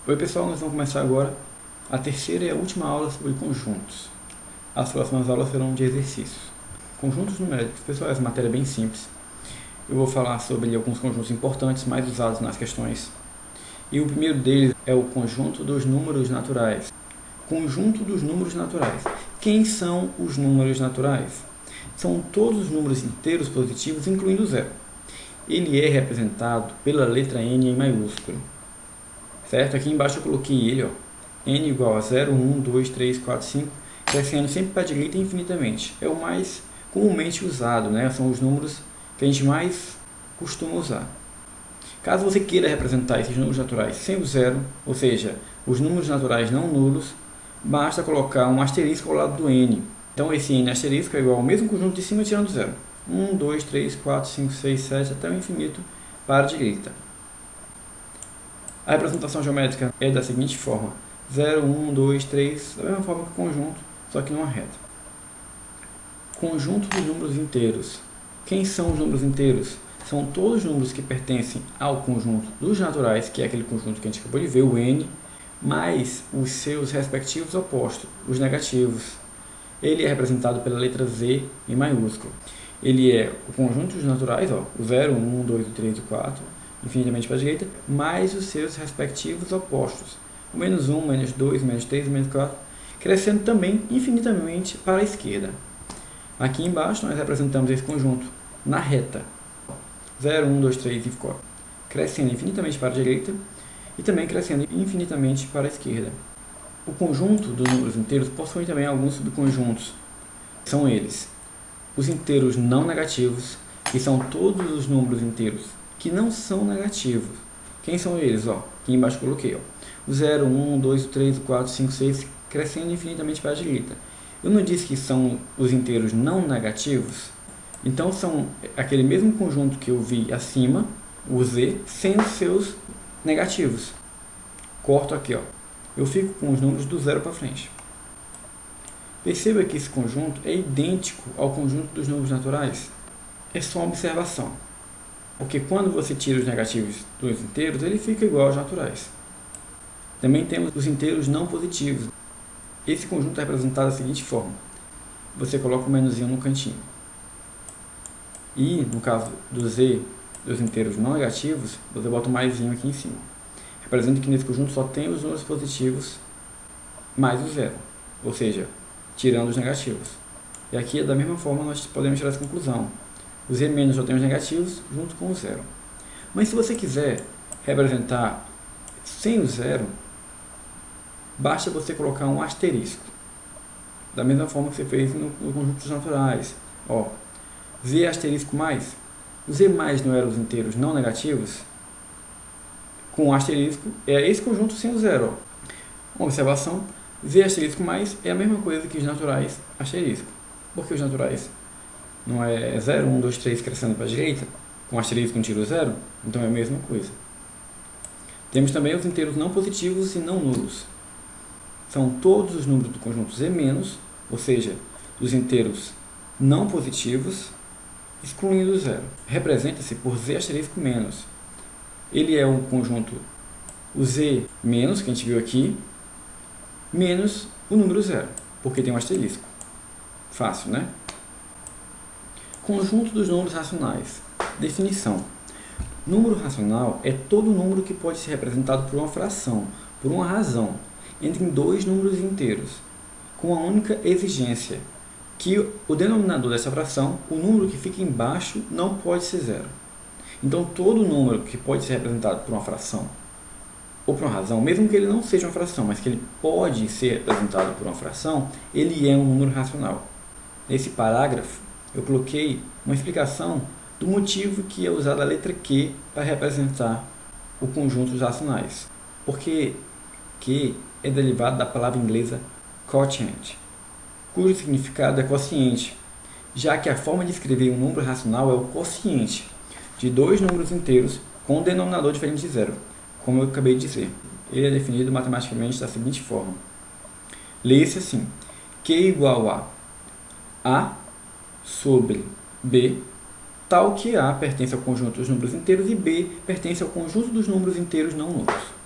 Oi pessoal, nós vamos começar agora a terceira e a última aula sobre conjuntos. As próximas aulas serão de exercícios. Conjuntos numéricos, pessoal, essa matéria é bem simples. Eu vou falar sobre alguns conjuntos importantes mais usados nas questões. E o primeiro deles é o conjunto dos números naturais. Conjunto dos números naturais. Quem são os números naturais? São todos os números inteiros positivos, incluindo o zero. Ele é representado pela letra N em maiúsculo. Certo? Aqui embaixo eu coloquei ele, ó, N igual a 0, 1, 2, 3, 4, 5, crescendo sempre para a direita infinitamente. É o mais comumente usado, né? São os números que a gente mais costuma usar. Caso você queira representar esses números naturais sem o zero, ou seja, os números naturais não nulos, basta colocar um asterisco ao lado do N. Então esse N asterisco é igual ao mesmo conjunto de cima tirando zero. 1, 2, 3, 4, 5, 6, 7, até o infinito para a direita. A representação geométrica é da seguinte forma: 0, 1, 2, 3, da mesma forma que o conjunto, só que numa reta. Conjunto dos números inteiros. Quem são os números inteiros? São todos os números que pertencem ao conjunto dos naturais, que é aquele conjunto que a gente acabou de ver, o N, mais os seus respectivos opostos, os negativos. Ele é representado pela letra Z em maiúsculo. Ele é o conjunto dos naturais, ó, o 0, 1, 2, 3 e 4, infinitamente para a direita, mais os seus respectivos opostos, o menos 1, menos 2, menos 3, menos 4, crescendo também infinitamente para a esquerda. Aqui embaixo nós representamos esse conjunto na reta, 0, 1, 2, 3 e 4, crescendo infinitamente para a direita e também crescendo infinitamente para a esquerda. O conjunto dos números inteiros possui também alguns subconjuntos. São eles: os inteiros não negativos, que são todos os números inteiros que não são negativos. Quem são eles? Ó, aqui embaixo eu coloquei, ó, o 0, 1, 2, 3, 4, 5, 6, crescendo infinitamente para a direita. Eu não disse que são os inteiros não negativos? Então são aquele mesmo conjunto que eu vi acima, o Z, sendo seus negativos. Corto aqui, ó. Eu fico com os números do zero para frente. Perceba que esse conjunto é idêntico ao conjunto dos números naturais. É só uma observação. Porque quando você tira os negativos dos inteiros, ele fica igual aos naturais. Também temos os inteiros não positivos. Esse conjunto é representado da seguinte forma: você coloca o menuzinho no cantinho. E, no caso do Z, dos inteiros não negativos, você bota o maisinho aqui em cima. Representa que nesse conjunto só tem os números positivos mais o zero. Ou seja, tirando os negativos. E aqui, da mesma forma, nós podemos tirar essa conclusão. O Z menos só tem os negativos junto com o zero. Mas se você quiser representar sem o zero, basta você colocar um asterisco. Da mesma forma que você fez no conjunto dos naturais. Ó, Z asterisco mais. O Z mais não eram os inteiros não negativos? Com o asterisco é esse conjunto sem o zero. Ó. Uma observação: Z asterisco mais é a mesma coisa que os naturais asterisco. Porque os naturais não é 0, 1, 2, 3 crescendo para a direita, com asterisco não tira o zero, então é a mesma coisa. Temos também os inteiros não positivos e não nulos. São todos os números do conjunto Z menos, ou seja, os inteiros não positivos, excluindo o zero. Representa-se por Z asterisco menos. Ele é um conjunto, o Z menos, que a gente viu aqui, menos o número zero, porque tem um asterisco. Fácil, né? Conjunto dos números racionais. Definição: número racional é todo número que pode ser representado por uma fração, por uma razão, entre dois números inteiros, com a única exigência que o denominador dessa fração, o número que fica embaixo, não pode ser zero. Então todo número que pode ser representado por uma fração ou por uma razão, mesmo que ele não seja uma fração, mas que ele pode ser representado por uma fração, ele é um número racional. Nesse parágrafo eu coloquei uma explicação do motivo que é usada a letra Q para representar o conjunto dos racionais. Porque Q é derivado da palavra inglesa quotient, cujo significado é quociente, já que a forma de escrever um número racional é o quociente de dois números inteiros com um denominador diferente de zero, como eu acabei de dizer. Ele é definido matematicamente da seguinte forma: lê-se assim: Q igual a sobre B, tal que A pertence ao conjunto dos números inteiros e B pertence ao conjunto dos números inteiros não nulos.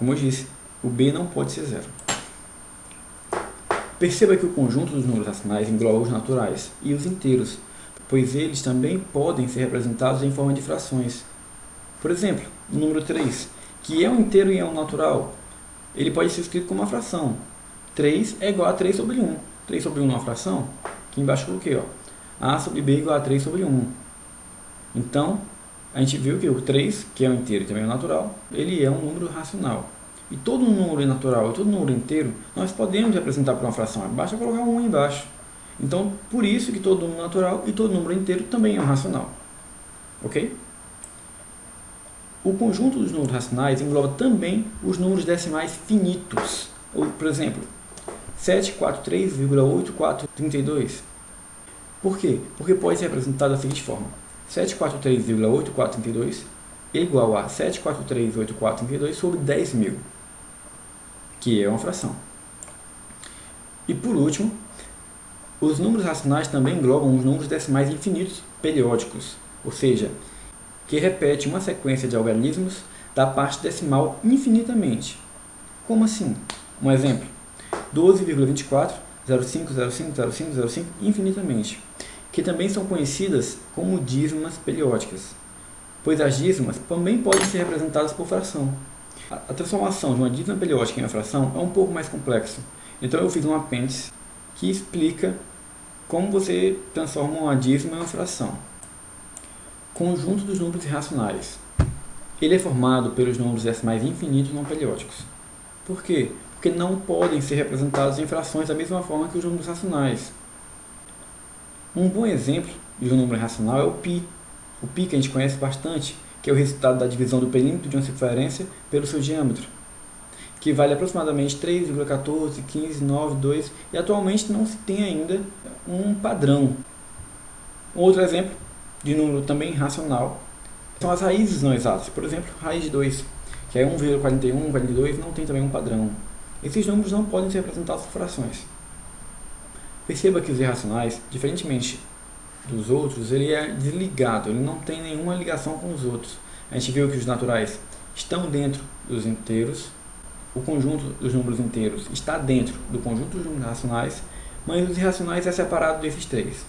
Como eu disse, o b não pode ser zero. Perceba que o conjunto dos números racionais engloba os naturais e os inteiros, pois eles também podem ser representados em forma de frações. Por exemplo, o número 3, que é um inteiro e é um natural, ele pode ser escrito como uma fração. 3 é igual a 3 sobre 1. 3 sobre 1 é uma fração? Aqui embaixo eu coloquei, ó, a sobre b é igual a 3 sobre 1. Então, a gente viu que o 3, que é um inteiro e também é um natural, ele é um número racional. E todo número natural e todo número inteiro, nós podemos representar por uma fração. Basta colocar um embaixo. Então, por isso que todo número natural e todo número inteiro também é um racional. Ok? O conjunto dos números racionais engloba também os números decimais finitos. Ou, por exemplo, 743,8432. Por quê? Porque pode ser representado da seguinte forma. 743,8432 é igual a 743,8432 sobre 10.000, que é uma fração. E por último, os números racionais também englobam os números decimais infinitos periódicos, ou seja, que repete uma sequência de algarismos da parte decimal infinitamente. Como assim? Um exemplo, 12,24, 05, 05, 05, 05, infinitamente, que também são conhecidas como dízimas periódicas, pois as dízimas também podem ser representadas por fração. A transformação de uma dízima periódica em uma fração é um pouco mais complexo, então eu fiz um apêndice que explica como você transforma uma dízima em uma fração. Conjunto dos números irracionais. Ele é formado pelos números decimais infinitos não periódicos. Por quê? Porque não podem ser representados em frações da mesma forma que os números racionais. Um bom exemplo de um número racional é o π. O π que a gente conhece bastante, que é o resultado da divisão do perímetro de uma circunferência pelo seu diâmetro, que vale aproximadamente 3,141592 e atualmente não se tem ainda um padrão. Outro exemplo de número também racional são as raízes não exatas. Por exemplo, raiz de 2, que é 1,41, 42, não tem também um padrão. Esses números não podem ser representados por frações. Perceba que os irracionais, diferentemente dos outros, ele é desligado, ele não tem nenhuma ligação com os outros. A gente viu que os naturais estão dentro dos inteiros, o conjunto dos números inteiros está dentro do conjunto dos números racionais, mas os irracionais é separado desses três.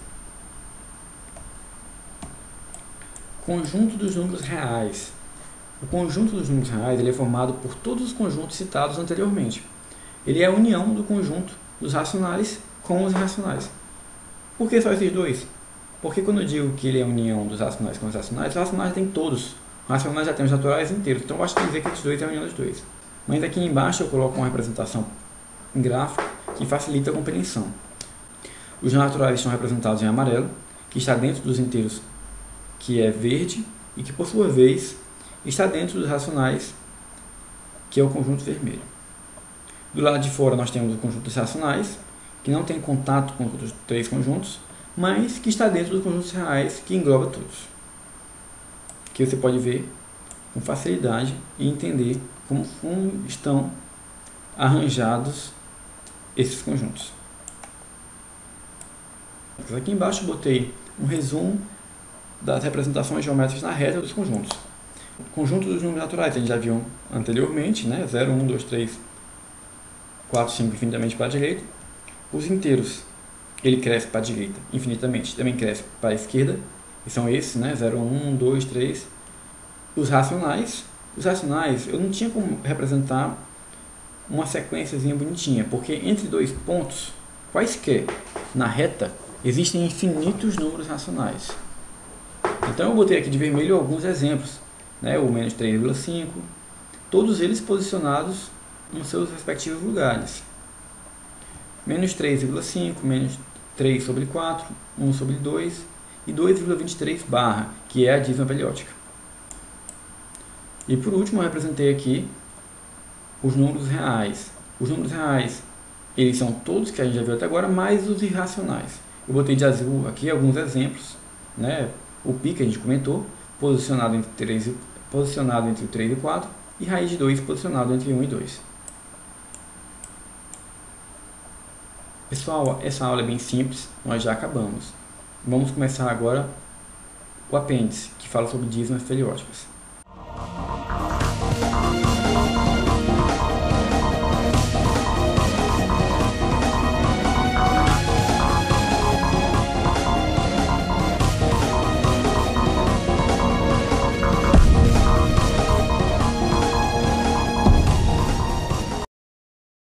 Conjunto dos números reais. O conjunto dos números reais ele é formado por todos os conjuntos citados anteriormente. Ele é a união do conjunto dos racionais com os irracionais. Por que só esses dois? Porque quando eu digo que ele é a união dos racionais com os racionais tem todos. Os racionais já têm os naturais inteiros, então basta dizer que esses dois é a união dos dois. Mas aqui embaixo eu coloco uma representação em gráfico que facilita a compreensão. Os naturais estão representados em amarelo, que está dentro dos inteiros, que é verde, e que por sua vez está dentro dos racionais, que é o conjunto vermelho. Do lado de fora nós temos o conjunto dos racionais, que não tem contato com os outros três conjuntos, mas que está dentro dos conjuntos reais, que engloba todos. Que você pode ver com facilidade e entender como estão arranjados esses conjuntos. Aqui embaixo eu botei um resumo das representações geométricas na reta dos conjuntos. O conjunto dos números naturais a gente já viu anteriormente, né? 0, 1, 2, 3, 4, 5 infinitamente para a direita. Os inteiros, ele cresce para a direita infinitamente, também cresce para a esquerda, e são esses, né? 0, 1, 2, 3. Os racionais eu não tinha como representar uma sequenciazinha bonitinha, porque entre dois pontos, quaisquer, na reta, existem infinitos números racionais. Então eu botei aqui de vermelho alguns exemplos, né? O menos 3,5, todos eles posicionados nos seus respectivos lugares. Menos 3,5, menos 3 sobre 4, 1 sobre 2 e 2,23 barra, que é a dízima periódica. E por último eu representei aqui os números reais. Os números reais, eles são todos que a gente já viu até agora, mais os irracionais. Eu botei de azul aqui alguns exemplos, né? O π que a gente comentou, posicionado entre o 3 e 4, e raiz de 2 posicionado entre 1 e 2. Pessoal, essa aula é bem simples, nós já acabamos. Vamos começar agora o apêndice, que fala sobre dízimas periódicas.